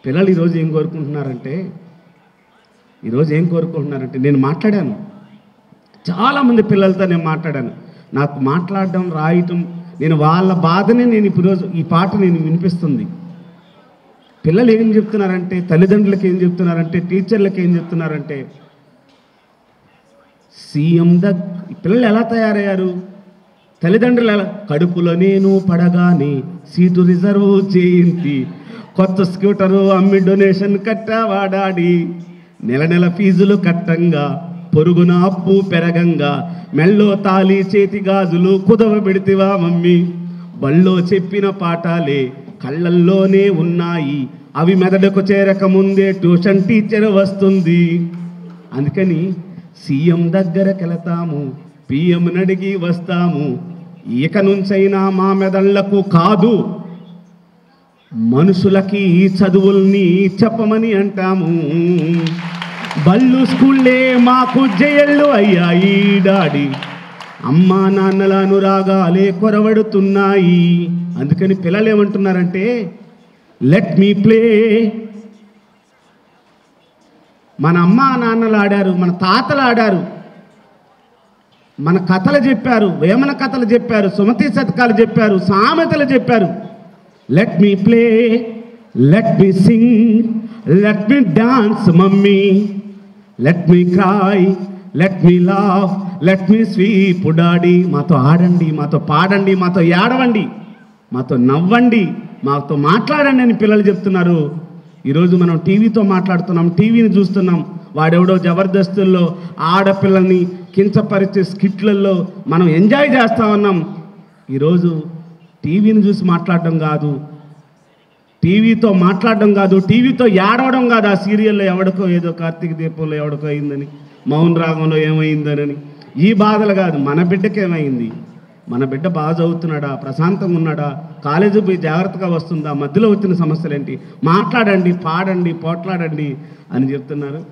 పిల్లలు ఈరోజు ఏం కోరుకుంటున్నారంటే నేను మాట్లాడాను, చాలామంది పిల్లలతో నేను మాట్లాడాను. నాకు మాట్లాడడం, రాయటం, నేను వాళ్ళ బాధనే నేను ఈరోజు ఈ పాట నేను వినిపిస్తుంది. పిల్లలు ఏం చెప్తున్నారంటే, తల్లిదండ్రులకు ఏం చెప్తున్నారంటే, టీచర్లకు ఏం చెప్తున్నారంటే, సీఎం పిల్లలు ఎలా తయారయ్యారు, తల్లిదండ్రులు ఎలా, కడుపులో నేను పడగానే సీటు రిజర్వ్ చేయించి కొత్త స్కూటరు అమ్మి డొనేషన్ కట్టవాడాడి, నెల నెల ఫీజులు కట్టంగా పొరుగున అప్పు పెరగంగా మెల్లో తాళి చేతి గాజులు కుదవ పెడితివా మమ్మీ, బళ్ళో చెప్పిన పాఠాలే కళ్ళల్లోనే ఉన్నాయి, అవి మెదడుకు చేరక ముందే ట్యూషన్ టీచర్ వస్తుంది. అందుకని సీఎం దగ్గరకు వెళతాము, పిఎంని అడిగి వస్తాము, ఇక నుంచైనా మా మెదళ్లకు కాదు మనుషులకి చదువుల్ని చెప్పమని అంటాము. బళ్ళు స్కూళ్ళే మాకు జైళ్ళు అయ్యాయి డాడీ, అమ్మా నాన్నల అనురాగాలే కొరవడుతున్నాయి. అందుకని పిల్లలు ఏమంటున్నారంటే, లెట్ మీ ప్లే. మన అమ్మా నాన్నలు ఆడారు, మన తాతలు ఆడారు, మన కథలు చెప్పారు, వేమన కథలు చెప్పారు, సుమతి శతకాలు చెప్పారు, సామెతలు చెప్పారు. Let me play, let me Singh, let me dance mummy, let me cry, let me laugh, let me sweep daddy. మాతో ఆడండి, మాతో పాడండి, మాతో ఏడవండి, మాతో నవ్వండి, మాతో మాట్లాడండి అని పిల్లలు చెప్తున్నారు. ఈరోజు మనం టీవీతో మాట్లాడుతున్నాం, టీవీని చూస్తున్నాం. వాడెవడో జబర్దస్తుల్లో ఆడపిల్లల్ని కించపరిచే స్కిట్లలో మనం ఎంజాయ్ చేస్తూ ఉన్నాం. ఈరోజు టీవీని చూసి మాట్లాడడం కాదు, టీవీతో మాట్లాడడం కాదు, టీవీతో ఏడవడం కాదు. ఆ సీరియల్లో ఎవడికో ఏదో కార్తీక దీపంలో ఎవడికో అయిందని, మౌన రాగంలో ఏమైందనని ఈ బాధలు కాదు. మన బిడ్డకి ఏమైంది, మన బిడ్డ బాగా చదువుతున్నాడా, ప్రశాంతంగా ఉన్నాడా, కాలేజీ పోయి జాగ్రత్తగా వస్తుందా, మధ్యలో వచ్చిన సమస్యలు ఏంటి, మాట్లాడండి, పాడండి, పోట్లాడండి అని చెప్తున్నారు.